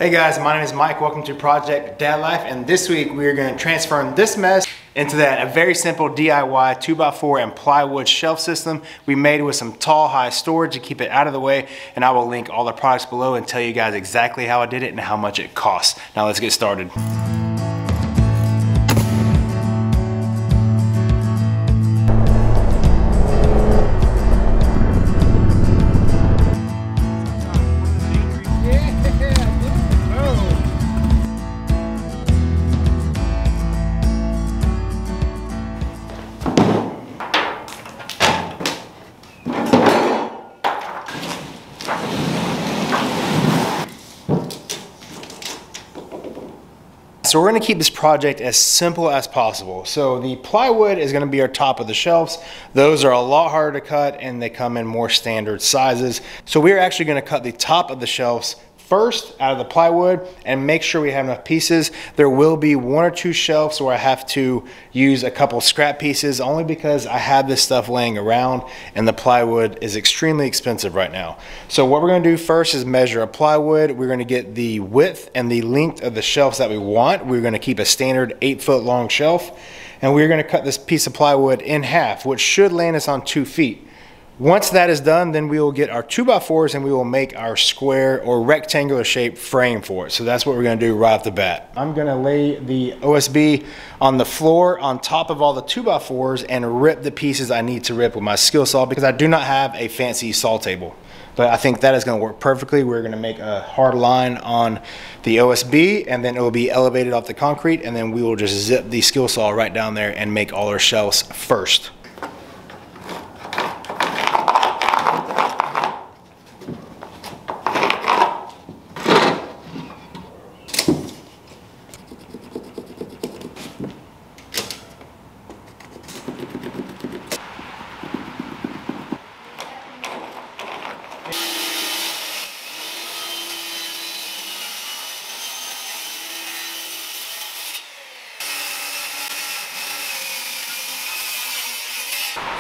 Hey guys, my name is Mike. Welcome to Project Dad Life, and this week we are going to transform this mess into a very simple DIY 2x4 and plywood shelf system we made with some tall, high storage to keep it out of the way, and I will link all the products below and tell you guys exactly how I did it and how much it costs. Now let's get started. So we're going to keep this project as simple as possible. So the plywood is going to be our top of the shelves. Those are a lot harder to cut and they come in more standard sizes. So we're actually going to cut the top of the shelves first out of the plywood and make sure we have enough pieces. There will be one or two shelves where I have to use a couple scrap pieces only because I have this stuff laying around and the plywood is extremely expensive right now. So what we're going to do first is measure a plywood. We're going to get the width and the length of the shelves that we want. We're going to keep a standard 8-foot long shelf, and we're going to cut this piece of plywood in half, which should land us on 2 feet. Once that is done, then we will get our 2x4s and we will make our square or rectangular shaped frame for it. So that's what we're gonna do right off the bat. I'm gonna lay the OSB on the floor on top of all the 2x4s and rip the pieces I need to rip with my skill saw because I do not have a fancy saw table. But I think that is gonna work perfectly. We're gonna make a hard line on the OSB and then it will be elevated off the concrete, and then we will just zip the skill saw right down there and make all our shelves first.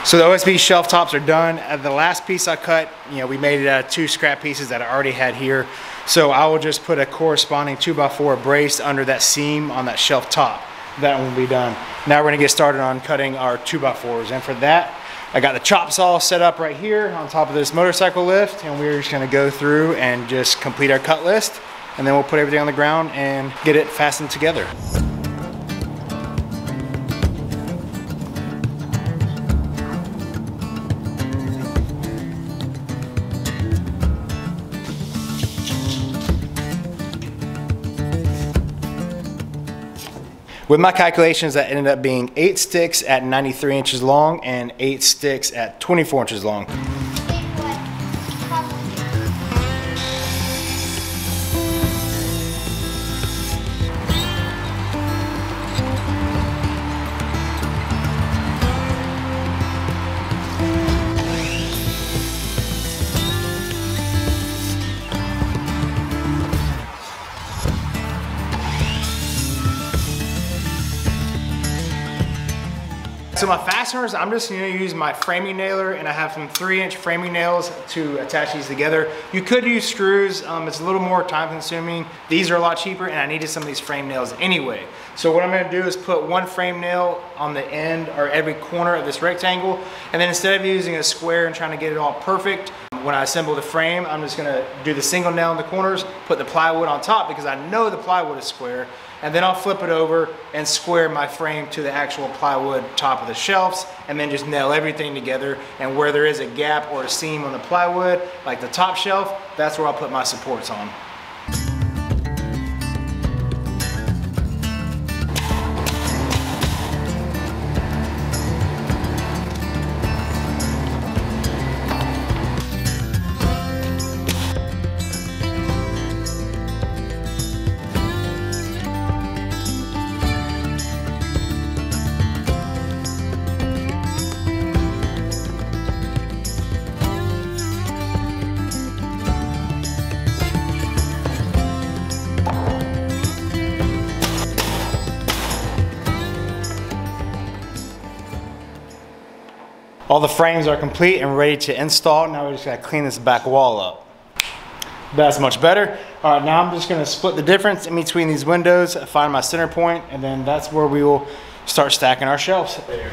So the OSB shelf tops are done. The last piece I cut, we made it out of 2 scrap pieces that I already had here. So I will just put a corresponding 2x4 brace under that seam on that shelf top. That one will be done. Now we're gonna get started on cutting our 2x4s. And for that, I got the chop saw set up right here on top of this motorcycle lift, and we're just gonna go through and just complete our cut list. And then we'll put everything on the ground and get it fastened together. With my calculations, that ended up being 8 sticks at 93 inches long and 8 sticks at 24 inches long. So my fasteners, I'm just gonna use my framing nailer, and I have some 3-inch framing nails to attach these together. You could use screws, it's a little more time consuming. These are a lot cheaper and I needed some of these frame nails anyway. So what I'm gonna do is put one frame nail on the end or every corner of this rectangle, and then instead of using a square and trying to get it all perfect, when I assemble the frame, I'm just gonna do the single nail in the corners, put the plywood on top because I know the plywood is square, and then I'll flip it over and square my frame to the actual plywood top of the shelves, and then just nail everything together. And where there is a gap or a seam on the plywood, like the top shelf, that's where I'll put my supports on. All the frames are complete and ready to install. Now we just gotta clean this back wall up. That's much better. All right, now I'm just gonna split the difference in between these windows, find my center point, and then that's where we will start stacking our shelves. There you go.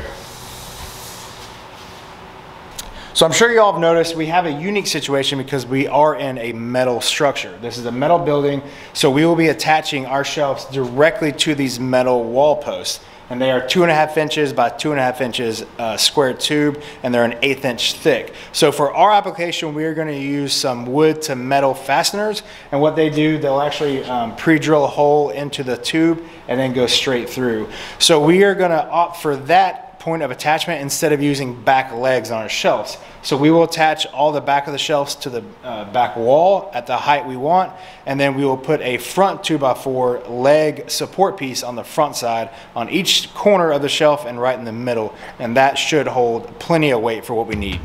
So I'm sure you all have noticed we have a unique situation because we are in a metal structure. This is a metal building, so we will be attaching our shelves directly to these metal wall posts. And they are 2.5 inches by 2.5 inches square tube, and they're an 1/8 inch thick. So for our application, we are going to use some wood to metal fasteners. And what they do, they'll actually pre-drill a hole into the tube and then go straight through. So we are going to opt for that point of attachment instead of using back legs on our shelves. So we will attach all the back of the shelves to the back wall at the height we want, and then we will put a front 2x4 leg support piece on the front side on each corner of the shelf and right in the middle, and that should hold plenty of weight for what we need.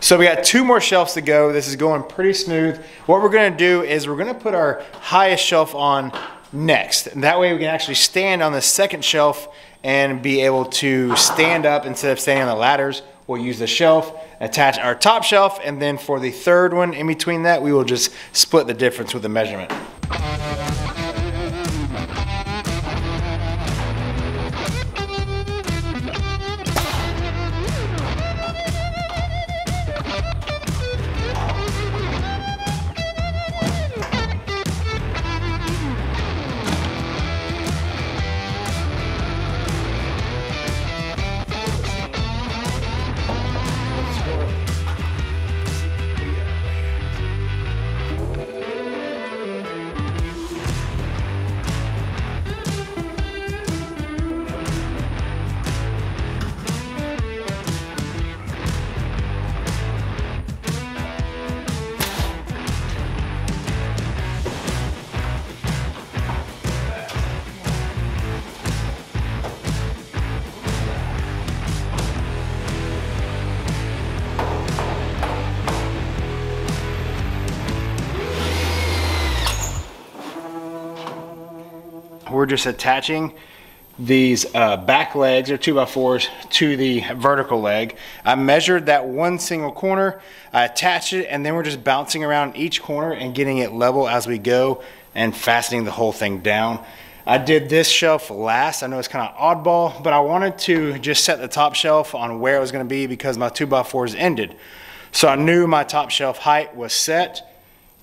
So we got 2 more shelves to go. This is going pretty smooth. What we're gonna do is we're gonna put our highest shelf on next. And that way we can actually stand on the second shelf and be able to stand up instead of standing on the ladders. We'll use the shelf, attach our top shelf, and then for the third one in between that, we will just split the difference with the measurement. We're just attaching these back legs or 2x4s to the vertical leg. I measured that one single corner, I attached it, and then we're just bouncing around each corner and getting it level as we go and fastening the whole thing down. I did this shelf last. I know it's kind of oddball, but I wanted to just set the top shelf on where it was going to be because my 2x4s ended. So I knew my top shelf height was set.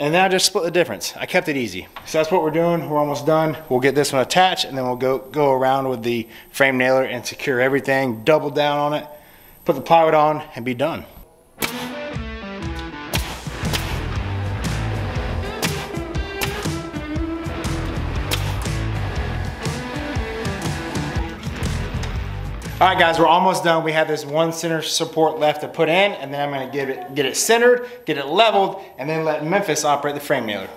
And then I just split the difference. I kept it easy. So that's what we're doing. We're almost done. We'll get this one attached and then we'll go around with the frame nailer and secure everything, double down on it, put the plywood on and be done. All right, guys, we're almost done. We have this one center support left to put in, and then I'm gonna get it centered, get it leveled, and then let Memphis operate the frame nailer.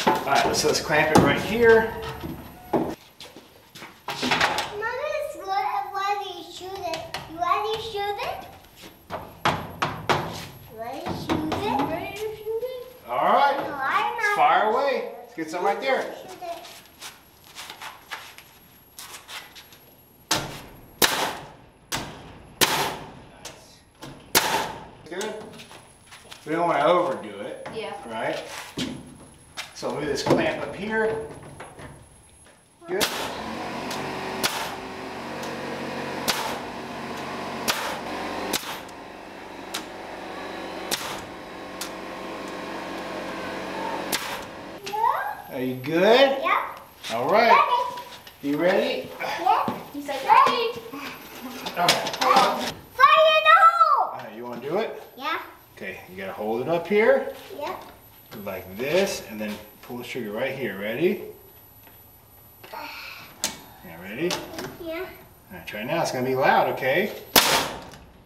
All right, so let's clamp it right here. Mom, it's good. Why do you shoot it? You ready to shoot it? Ready to shoot it? Ready to shoot it? All right, No, I'm let's not. fire away. Let's get some right there. Shoot it. Good. We don't want to overdo it. Yeah. Right? So move this clamp up here. Good. Yeah? Are you good? Yeah. All right. Ready? You ready? Yeah. He said, ready. All right. Fire in the hole. All right, you want to do it? Yeah. Okay, you got to hold it up here Yeah. like this and then pull the trigger right here. Ready? Ready? Yeah. All right, try it now. It's gonna be loud, okay?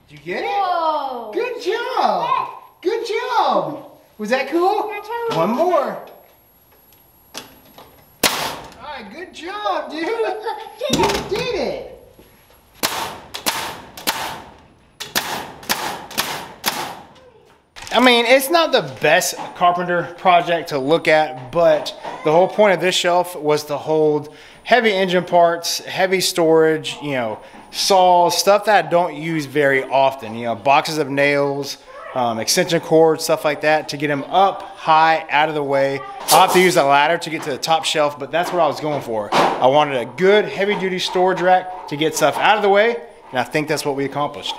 Did you get it? Whoa. Good job. Good job. Was that cool? One more. All right, good job, dude. You did it. I mean, it's not the best carpenter project to look at, but the whole point of this shelf was to hold heavy engine parts, heavy storage, you know, saws, stuff that I don't use very often, you know, boxes of nails, extension cords, stuff like that, to get them up high, out of the way. I'll have to use a ladder to get to the top shelf, but that's what I was going for. I wanted a good heavy duty storage rack to get stuff out of the way, and I think that's what we accomplished.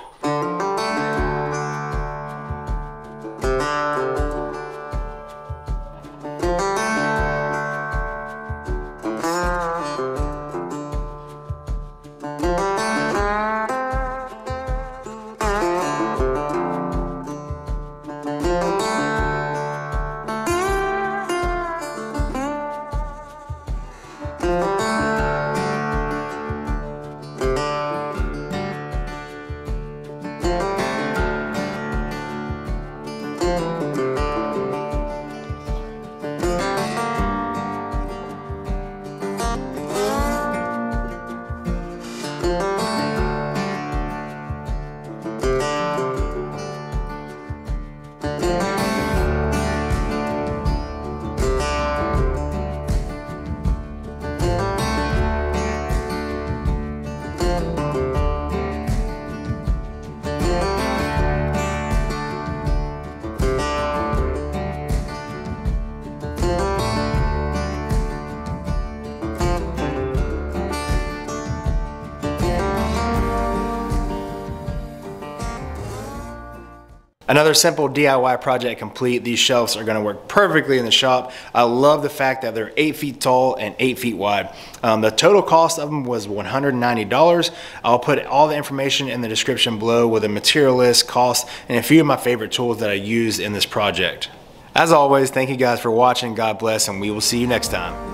Another simple DIY project complete. These shelves are going to work perfectly in the shop. I love the fact that they're 8 feet tall and 8 feet wide. The total cost of them was $190. I'll put all the information in the description below with a material list, cost, and a few of my favorite tools that I used in this project. As always, thank you guys for watching. God bless, and we will see you next time.